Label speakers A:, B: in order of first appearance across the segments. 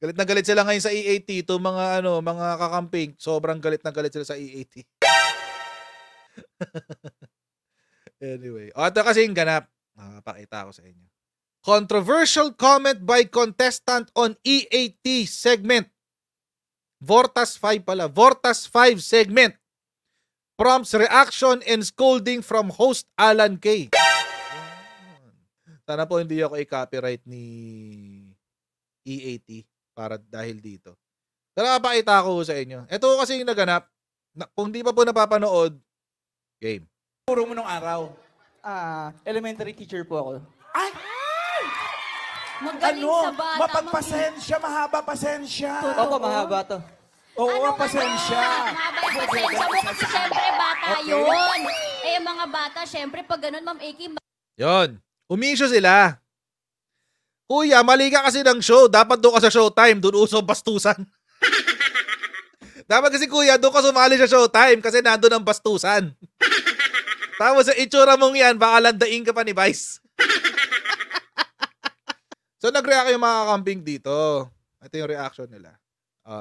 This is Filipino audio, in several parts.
A: Galit na galit sila ngayon sa EAT, itong mga ano, mga kakamping, sobrang galit na galit sila sa EAT. Anyway, ito kasi yung ganap. Pakita ko sa inyo. Controversial comment by contestant on EAT segment. Vortas 5 pala. Vortas 5 segment. Prompts reaction and scolding from host Alan K. Sana po hindi ako i-copyright ni EAT para dahil dito. Pero papakita ko sa inyo. Ito kasi yung naganap. Kung di pa po napapanood, game.
B: Puro mo nung araw.
C: Elementary teacher po ako.
B: Ay!
D: Magaling
B: Ano?
D: sa bata.
B: Mapagpasensya, mahaba pasensya.
C: Opo, mahaba to.
B: Oo,
D: Ano
B: pasensya.
D: Mahaba yung pasensya mo kasi syempre bata yun. Eh, yung mga bata, syempre pag ganun, Ma'am Aki,
A: Yon. Umisyo sila. Kuya, mali ka kasi ng show. Dapat doon ka sa showtime. Doon uso bastusan. Dapat kasi kuya, doon ka sumali sa showtime kasi nandun ang bastusan. Tapos sa itsura mong yan, baka landain ka pa ni Vice. So nag-react yung mga kakamping dito. Ito yung reaction nila.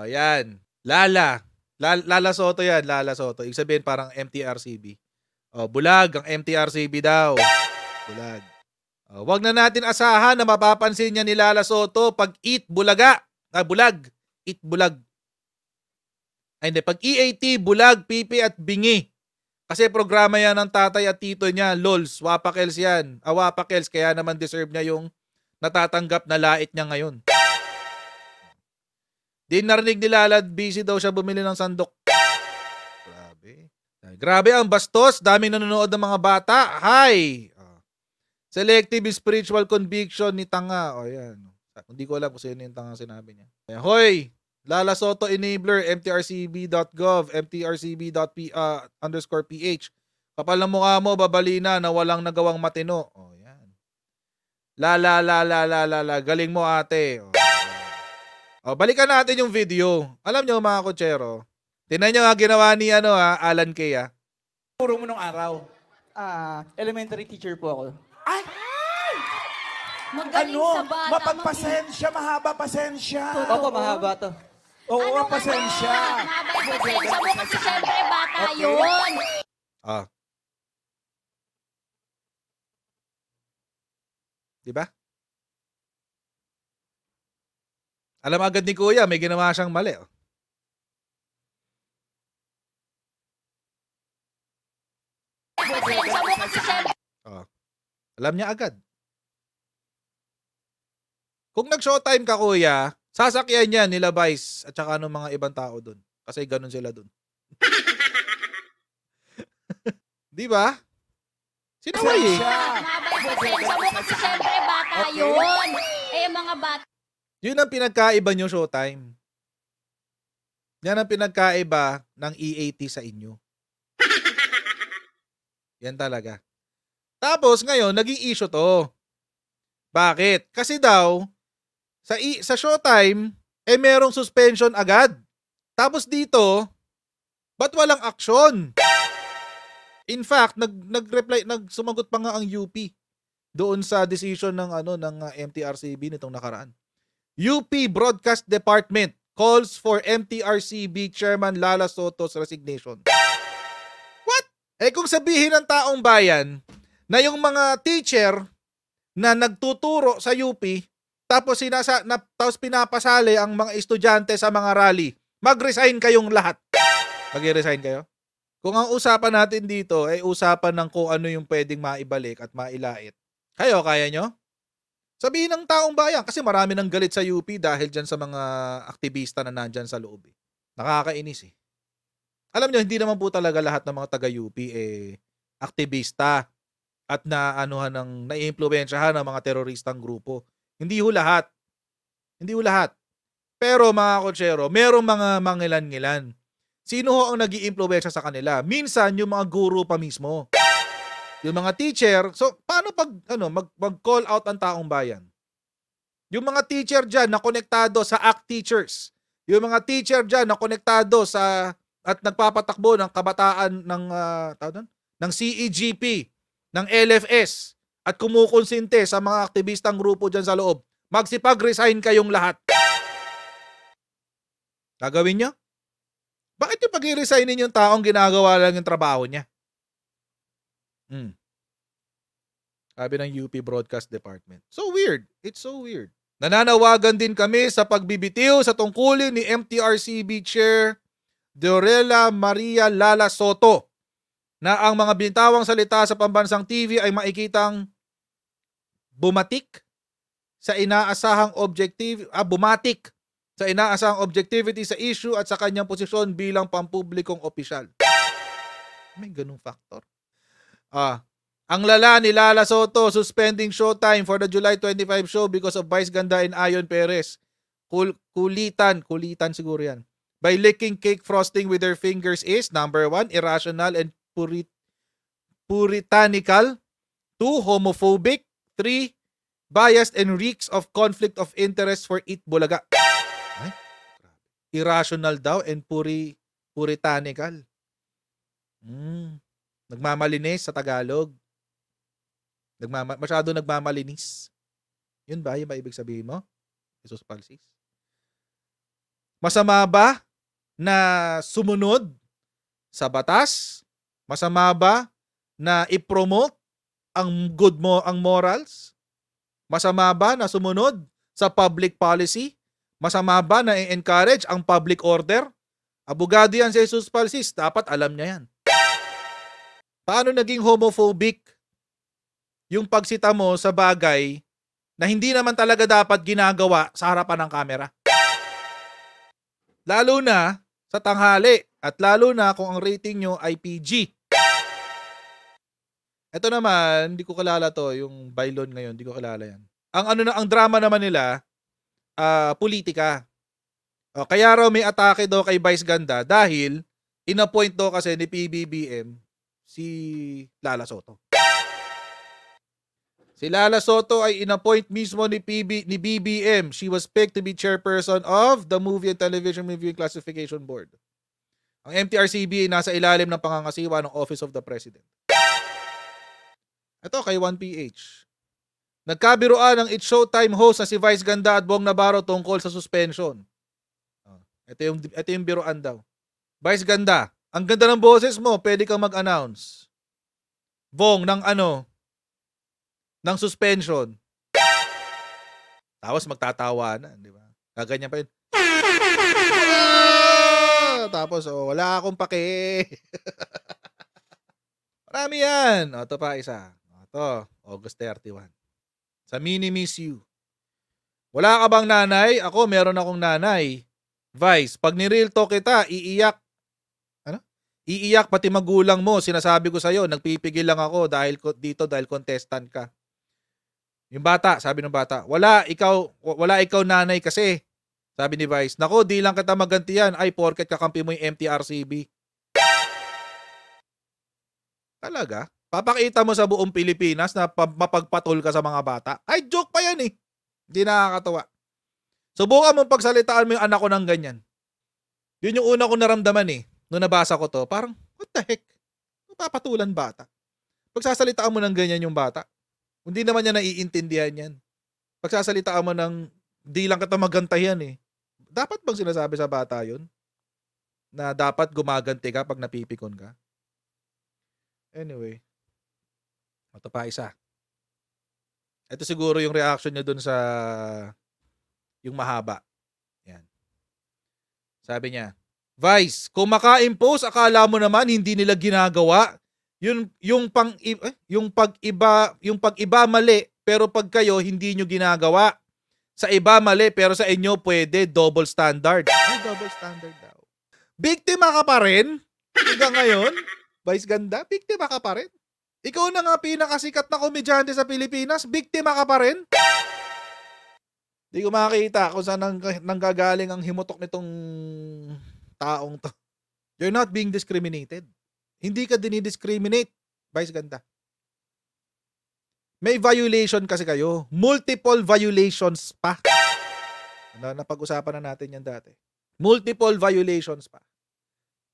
A: Yan. Lala Soto yan. Lala Soto. Ibig sabihin parang MTRCB. Bulag ang MTRCB daw. Bulag. Wag na natin asahan na mapapansin niya ni Lala Soto pag eat bulaga. Bulag. Eat bulag. Ay hindi. Pag EAT, bulag, pipi at bingi. Kasi programa yan ng tatay at tito niya. Lols. Wapakels yan. Wapakels. Kaya naman deserve niya yung natatanggap na lait niya ngayon. Di narinig ni Lala, busy daw siya bumili ng sandok. Grabe. Grabe ang bastos. Daming nanonood ng mga bata. Hi! Selective spiritual conviction ni Tanga. Yan. Hindi ko alam kung sino yung Tanga sinabi niya. Hoy! Lala Soto Enabler, mtrcb.gov, mtrcb._ph. Kapal ng mukha mo, babalina na walang nagawang matino. Yan. Lala, galing mo ate. Balikan natin yung video. Alam nyo mga kutsero, tinan nyo ginawa ni Alan K.
B: Puro mo nung araw.
C: Elementary teacher po ako.
B: Ay!
D: magaling
B: Ano?
D: sa bata.
B: Mapagpasensya, mahaba pasensya.
C: Opo, mahaba to.
B: Oo, pasensya.
D: Mahaba yung pasensya mo kasi syempre bata
B: Okay.
D: yun.
A: Diba? Alam agad ni Kuya, may ginawa siyang mali.
D: Pasensya mo kasi syempre.
A: Alam niya agad. Kung nag-showtime ka, Kuya, sasakyan niya nila Vice at saka ng mga ibang tao doon. Kasi ganun sila doon. Di ba? Sinaway eh.
D: Mahaba yung pasensya mo kasi syempre bata yun. Eh, yung mga bata.
A: Yun ang pinagkaiba nyo, showtime. Yan ang pinagkaiba ng EAT sa inyo. Yan talaga. Tapos ngayon, naging issue to. Bakit? Kasi daw, sa showtime, merong suspension agad. Tapos dito, ba't walang aksyon? In fact, nagsumagot pa nga ang UP doon sa decision ng MTRCB nitong nakaraan. UP Broadcast Department calls for MTRCB Chairman Lala Soto's resignation. What? Kung sabihin ng taong bayan na yung mga teacher na nagtuturo sa UP tapos pinapasali ang mga estudyante sa mga rally, mag-resign kayong lahat. Mag-resign kayo? Kung ang usapan natin dito ay usapan ng kung ano yung pwedeng maibalik at mailait, kayo, kaya nyo? Sabihin ng taong bayan kasi marami nang galit sa UP dahil dyan sa mga aktivista na nandyan sa loob. Nakakainis eh. Alam nyo, hindi naman po talaga lahat ng mga taga-UP aktivista at naiimpluwensyahan ng mga teroristang grupo. Hindi ho lahat. Hindi ho lahat. Pero mga kotsero, merong mga mangilan-ngilan. Sino ho ang nag-iimpluwensya sa kanila? Minsan, yung mga guru pa mismo. Yung mga teacher, so paano pag mag-call out ang taong bayan? Yung mga teacher dyan na konektado sa ACT Teachers. Yung mga teacher dyan na konektado sa at nagpapatakbo ng kabataan ng CEGP, ng LFS at kumukonsinte sa mga aktivistang grupo dyan sa loob. Magsipag-resign kayong lahat. Gagawin nyo? Bakit yung pag-resignin yung taong ginagawa lang yung trabaho niya? Sabi ng UP Broadcast Department. So weird. It's so weird. Nananawagan din kami sa pagbibitiw sa tungkulin ni MTRCB Chair Dorela Maria Lala Soto na ang mga bintawang salita sa pambansang TV ay makikitang bumatik sa inaasahang objectivity sa issue at sa kanyang posisyon bilang pampublikong opisyal. May ganung factor. Ang lala ni Lala Soto suspending showtime for the July 25 show because of Vice Ganda and Ayon Perez. Kulitan siguro yan. By licking cake frosting with their fingers is, number 1, irrational and puritanical. 2, homophobic. 3, biased and reeks of conflict of interest for Eat Bulaga. Ay, irrational daw and puritanical. Nagmamalinis sa Tagalog. Masyado nagmamalinis. Yun ba? Yung ba ibig sabihin mo? Jesus Palsis. Masama ba na sumunod sa batas? Masama ba na i-promote ang ang morals? Masama ba na sumunod sa public policy? Masama ba na i-encourage ang public order? Abogado yan si Jesus Palsis. Dapat alam niya yan. Paano naging homophobic yung pagsita mo sa bagay na hindi naman talaga dapat ginagawa sa harapan ng kamera? Lalo na sa tanghali at lalo na kung ang rating nyo ay PG. Ito naman, hindi ko kilala to, yung Bailon ngayon, hindi ko kilala yan. Ang drama naman nila, politika. Kaya raw may atake daw kay Vice Ganda dahil inappoint daw kasi ni PBBM si Lala Soto. Si Lala Soto ay inappoint mismo ni BBM. She was picked to be chairperson of the Movie and Television Reviewing Classification Board. Ang MTRCB ay nasa ilalim ng pangangasiwa ng Office of the President. Ito kay 1PH. Nagkabiruan ng It's Showtime host na si Vice Ganda at Bong Navarro tungkol sa suspension. Ito yung biruan daw. Vice Ganda, ang ganda ng boses mo, pwede kang mag-announce. Bong, ng suspension. Tapos magtatawa na, di ba? Gaganyan pa yun. Tapos, wala akong pake. Marami yan. Ito pa isa. Ito, August 31. Sa Mini Miss You. Wala ka bang nanay? Ako, meron akong nanay. Vice, pag ni-real talk kita, iiyak. Iiyak pati magulang mo. Sinasabi ko sa'yo, nagpipigil lang ako dahil contestant ka. Yung bata, sabi ng bata, wala ikaw nanay kasi. Sabi ni Vice, nako, di lang kita magantiyan, ay porket kakampi mo yung MTRCB. Talaga? Papakita mo sa buong Pilipinas na mapagpatol ka sa mga bata? Ay, joke pa yan eh. Hindi nakakatawa. Subukan mong pagsalitaan mo yung anak ko ng ganyan. Yun yung una ko naramdaman eh. Nung nabasa ko to, parang, what the heck? Papatulan bata. Pagsasalitaan mo ng ganyan yung bata, hindi naman niya naiintindihan yan. Pagsasalitaan mo ng di lang kita magantayan eh. Dapat bang sinasabi sa bata yun? Na dapat gumaganti ka pag napipikon ka? Anyway. Ito pa isa. Ito siguro yung reaction niya dun sa yung mahaba. Yan. Sabi niya, Vice, kung maka-impose, akala mo naman hindi nila ginagawa. Yung pag-iba mali, pero pag kayo hindi nyo ginagawa. Sa iba mali, pero sa inyo pwede, double standard. Ay, double standard daw. Biktima ka pa rin? Hanggang ngayon, Vice Ganda, biktima ka pa rin? Ikaw na nga pinakasikat na komedyante sa Pilipinas, biktima ka pa rin? Hindi ko makakita kung saan nanggagaling ang himutok nitong taong to. You're not being discriminated. Hindi ka dinidiscriminate, Vice Ganda. May violation kasi kayo. Multiple violations pa. Napag-usapan na natin yan dati. Multiple violations pa.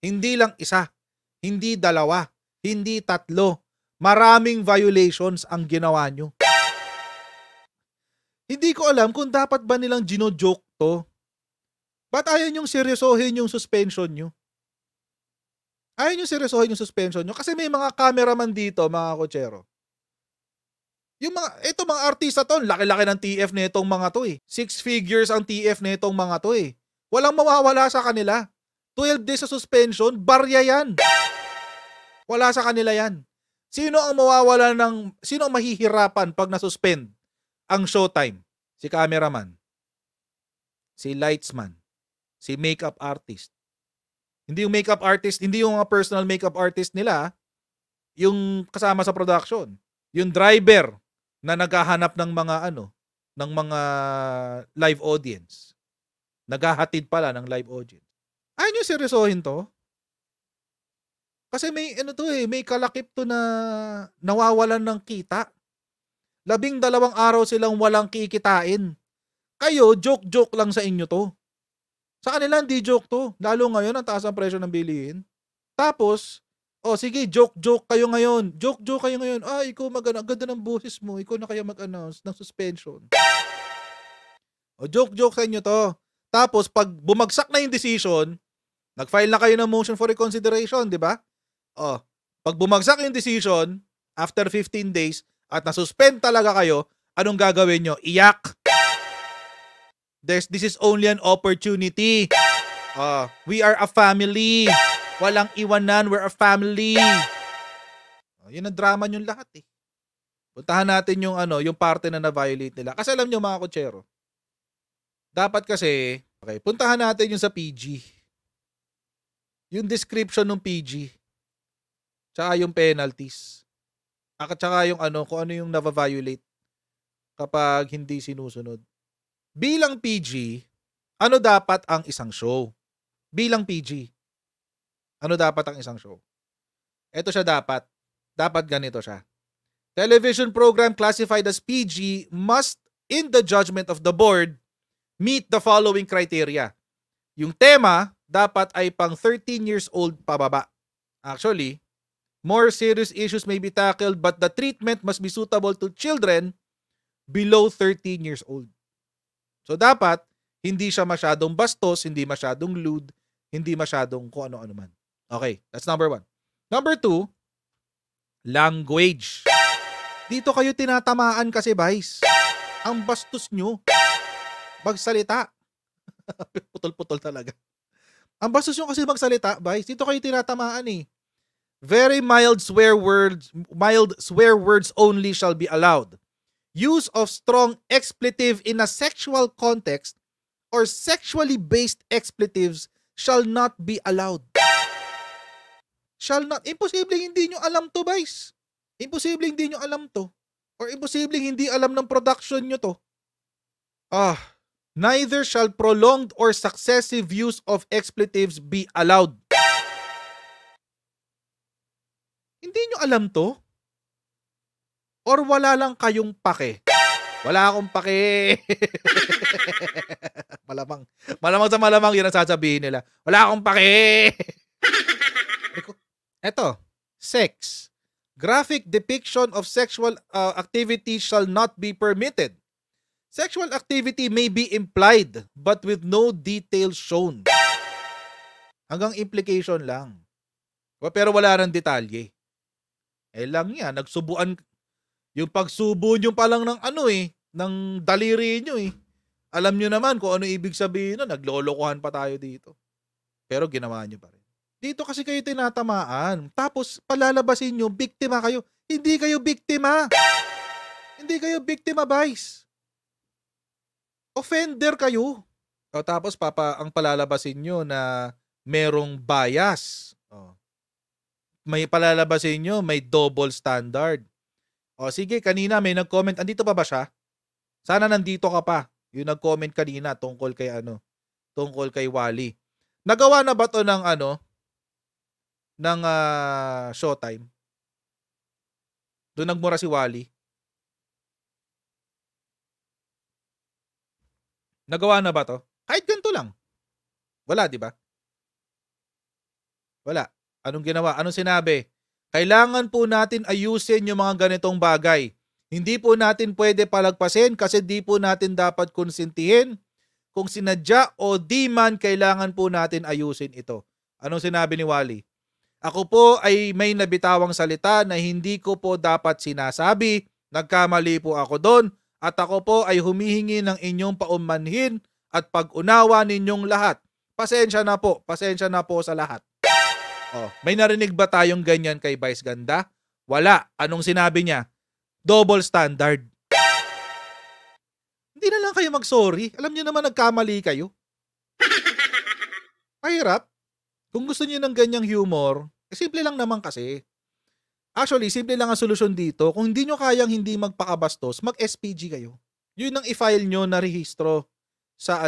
A: Hindi lang isa. Hindi dalawa. Hindi tatlo. Maraming violations ang ginawa nyo. Hindi ko alam kung dapat ba nilang gino-joke to. Ba't ayaw niyong seryosohin yung suspension nyo? Ayaw niyong seryosohin yung suspension nyo? Kasi may mga cameraman dito, mga kotsero. Ito mga artista to, laki-laki ng TF nitong mga to eh. 6 figures ang TF nitong mga to eh. Walang mawawala sa kanila. 12 days sa suspension, barya yan. Wala sa kanila yan. Sino ang mahihirapan pag nasuspend ang showtime? Si cameraman, si lightsman, si makeup artist. Hindi yung makeup artist, hindi yung mga personal makeup artist nila, yung kasama sa production. Yung driver na naghahanap ng mga live audience. Naghahatid pala ng live audience. Ayaw nyo seryosohin to? Kasi may may kalakip to na nawawalan ng kita. 12 araw silang walang kikitain. Kayo, joke-joke lang sa inyo to. Sa kanila, hindi joke to. Lalo ngayon, ang taas ang presyo ng bilihin. Tapos, sige, joke-joke kayo ngayon. Joke-joke kayo ngayon. Ikaw ganda ng boses mo. Ikaw na kaya mag-announce ng suspension. Joke-joke sa inyo to. Tapos, pag bumagsak na yung decision, nag-file na kayo ng motion for reconsideration, di ba? Pag bumagsak yung decision, after 15 days, at nasuspend talaga kayo, anong gagawin nyo? Iyak. This is only an opportunity. We are a family. Walang iwanan, we're a family. Yun ang drama nyo lahat eh. Puntahan natin yung parte na na-violate nila. Kasi alam nyo mga kotsero, dapat kasi, puntahan natin yung sa PG. Yung description ng PG. Tsaka yung penalties. At saka yung kung ano yung na-violate kapag hindi sinusunod. Bilang PG, ano dapat ang isang show? Bilang PG, ano dapat ang isang show? Ito siya dapat. Dapat ganito siya. Television program classified as PG must, in the judgment of the board, meet the following criteria. Yung tema, dapat ay pang 13 years old pababa. Actually, more serious issues may be tackled but the treatment must be suitable to children below 13 years old. So dapat, hindi siya masyadong bastos, hindi masyadong lewd, hindi masyadong kung ano-ano man. Okay, that's number 1. Number 2, language. Dito kayo tinatamaan kasi, guys. Ang bastos nyo. Magsalita. Putol-putol talaga. Ang bastos nyo kasi magsalita, guys. Dito kayo tinatamaan eh. Very mild swear words only shall be allowed. Use of strong expletive in a sexual context or sexually based expletives shall not be allowed. Shall not. Imposibleng hindi nyo alam to, guys. Imposibleng hindi nyo alam to. Or imposibleng hindi alam ng production nyo to. Neither shall prolonged or successive use of expletives be allowed. Hindi nyo alam to? Or wala lang kayong pake? Wala akong pake. Malamang sa malamang yun ang sasabihin nila. Wala akong pake. Eto, sex. Graphic depiction of sexual activity shall not be permitted. Sexual activity may be implied but with no detail shown. Hanggang implication lang. Pero wala nang detalye. Lang yan, nagsubuan. Yung pagsubo nyo pa lang ng ng daliri nyo eh. Alam nyo naman kung ano ibig sabihin nun, naglolokohan pa tayo dito. Pero ginawa nyo pa rin. Dito kasi kayo tinatamaan. Tapos palalabasin nyo, biktima kayo. Hindi kayo biktima. Hindi kayo biktima, guys. Offender kayo. Tapos ang palalabasin nyo na merong bias. May palalabasin nyo, may double standard. Sige, kanina may nag-comment. Andito pa ba siya? Sana nandito ka pa. Yung nag-comment kanina tungkol kay Wally. Nagawa na ba to ng Showtime? Doon nagmura si Wally. Nagawa na ba to? Kahit ganito lang. Wala, di ba? Wala. Anong ginawa? Anong sinabi? Kailangan po natin ayusin yung mga ganitong bagay. Hindi po natin pwede palagpasin kasi di po natin dapat konsentihin kung sinadya o di man kailangan po natin ayusin ito. Anong sinabi ni Wally? Ako po ay may nabitawang salita na hindi ko po dapat sinasabi. Nagkamali po ako doon at ako po ay humihingi ng inyong paumanhin at pag-unawa ninyong lahat. Pasensya na po sa lahat. Oh, may narinig ba tayong ganyan kay Vice Ganda? Wala. Anong sinabi niya? Double standard. Hindi na lang kayo mag-sorry. Alam niyo naman nagkamali kayo. Mahirap. Kung gusto niyo ng ganyang humor, simple lang naman kasi. Actually, simple lang ang solusyon dito. Kung hindi nyo kayang hindi magpakabastos, mag-SPG kayo. Yun ang i-file nyo na rehistro sa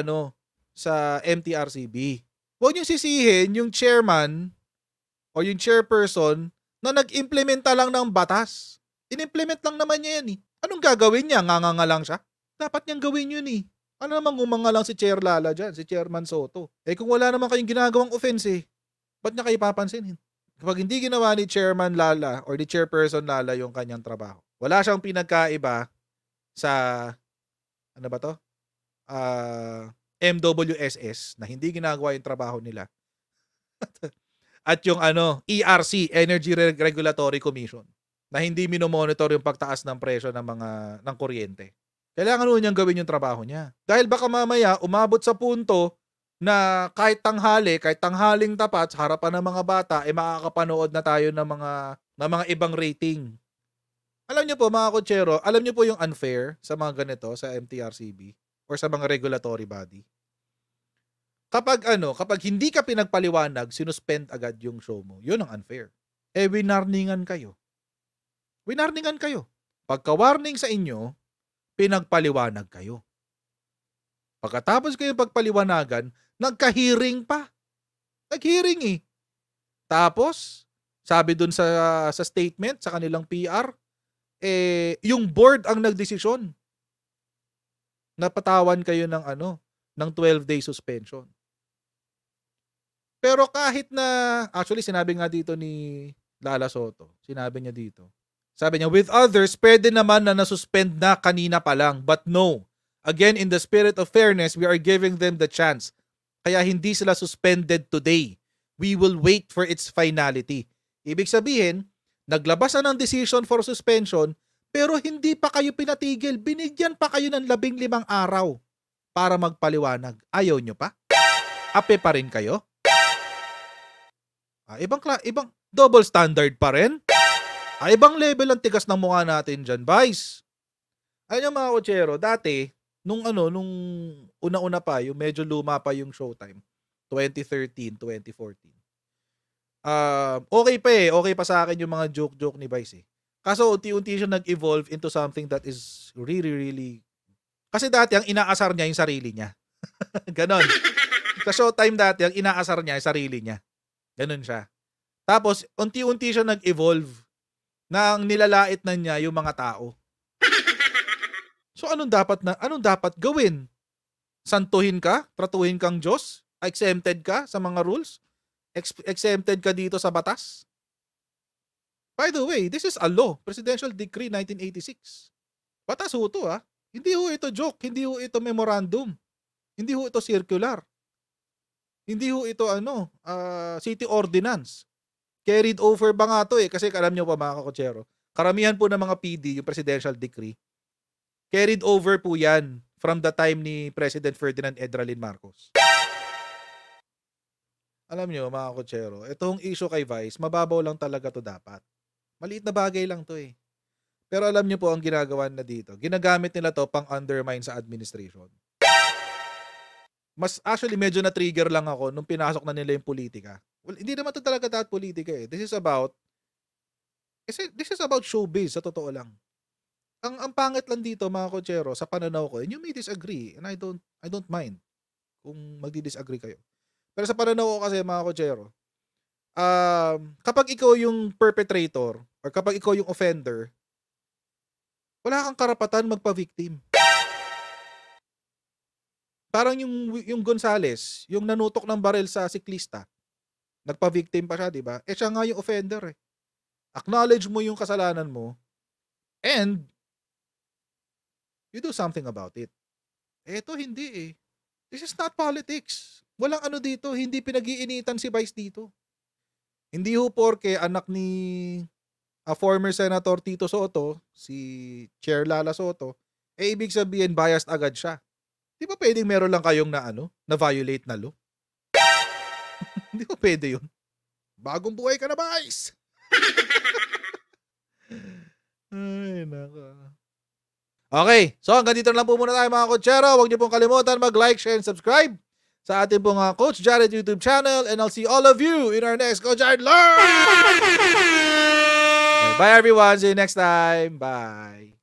A: sa MTRCB. Huwag nyo sisihin yung chairman o yung chairperson na nag-implementa lang ng batas. In-implement lang naman niya yan eh. Anong gagawin niya? Nganga lang siya? Dapat niyang gawin yun eh. Ano naman gumanga lang si Chair Lala dyan, si Chairman Soto. Eh kung wala naman kayong ginagawang offense eh, ba't niya kayo papansinin? Kapag hindi ginawa ni Chairman Lala or ni Chairperson Lala yung kanyang trabaho, wala siyang pinagkaiba sa, ano ba to? MWSS na hindi ginagawa yung trabaho nila. At yung ERC, Energy Regulatory Commission, na hindi minomonitor yung pagtaas ng presyo ng kuryente. Kailangan nun niyang gawin yung trabaho niya. Dahil baka mamaya umabot sa punto na kahit tanghaling tapat sa harapan ng mga bata, makakapanood na tayo ng mga ibang rating. Alam niyo po mga kotsero, alam niyo po yung unfair sa mga ganito sa MTRCB or sa mga regulatory body. Kapag hindi ka pinagpaliwanag, sinuspend agad yung show mo. Yun ang unfair. Winarningan kayo. Pagka-warning sa inyo, pinagpaliwanag kayo. Pagkatapos kayo pagpaliwanagan, nagka-hearing pa. Nag-hearing eh. Tapos, sabi dun sa statement, sa kanilang PR, yung board ang nagdesisyon. Napatawan kayo ng 12-day suspension. Pero kahit na, actually sinabi nga dito ni Lala Soto, sinabi niya dito, sabi niya, with others, pwede naman na nasuspend na kanina pa lang. But no. Again, in the spirit of fairness, we are giving them the chance. Kaya hindi sila suspended today. We will wait for its finality. Ibig sabihin, naglabas na ng decision for suspension, pero hindi pa kayo pinatigil. Binigyan pa kayo ng 15 araw para magpaliwanag. Ayaw nyo pa? Ape pa rin kayo? Ibang double standard pa rin? Ibang level ang tigas ng mukha natin dyan, Vice. Ayun yung mga kotsero, dati, nung una-una pa, yung medyo luma pa yung Showtime, 2013, 2014. Okay pa sa akin yung mga joke-joke ni Vice eh. Kaso unti-unti siya nag-evolve into something that is really, really... Kasi dati, ang inaasar niya yung sarili niya. Ganon. Sa Showtime dati, ang inaasar niya yung sarili niya. Ganon siya. Tapos, unti-unti siya nag-evolve na ang nilalait na niya yung mga tao. So anong dapat gawin? Santuhin ka? Tratuhin kang Diyos? Exempted ka sa mga rules? Exempted ka dito sa batas? By the way, this is a law, Presidential Decree 1986. Batas ho ito ha. Hindi ho ito joke, hindi ho ito memorandum. Hindi ho ito circular. Hindi ho ito city ordinance. Carried over ba nga to eh? Kasi alam nyo pa mga kakotsero, karamihan po ng mga PD, yung Presidential Decree, carried over po yan from the time ni President Ferdinand Edralin Marcos. Alam nyo mga kakotsero, itong issue kay Vice, mababaw lang talaga to dapat. Maliit na bagay lang to eh. Pero alam nyo po ang ginagawa na dito. Ginagamit nila to pang undermine sa administration. Actually medyo na-trigger lang ako nung pinasok na nila yung politika. Well, hindi naman ito talaga dapat politika eh. This is about showbiz, sa totoo lang. Ang pangit lang dito mga kotsero, sa pananaw ko, and you may disagree, and I don't mind kung magdi-disagree kayo. Pero sa pananaw ko kasi mga kotsero, kapag ikaw yung perpetrator, or kapag ikaw yung offender, wala kang karapatan magpa-victim. Parang yung Gonzales, yung nanutok ng baril sa siklista, nagpa-victim pa siya, di ba? Siya nga yung offender eh. Acknowledge mo yung kasalanan mo and you do something about it. Ito hindi eh. This is not politics. Walang ano dito, hindi pinag-iinitan si Vice dito. Hindi ho porke anak ni former Senator Tito Soto, si Chair Lala Soto, ibig sabihin biased agad siya. Di ba pwedeng meron lang kayong na violate na law? Hindi ba pwede yun? Bagong buhay ka na, Vice! Ay, naka. Okay, so hanggang dito lang po muna tayo mga Coachero. Huwag niyo pong kalimutan mag-like, share, and subscribe sa ating pong Coach Jared YouTube channel, and I'll see all of you in our next Coach Jared Learn! Okay, bye everyone, see you next time. Bye!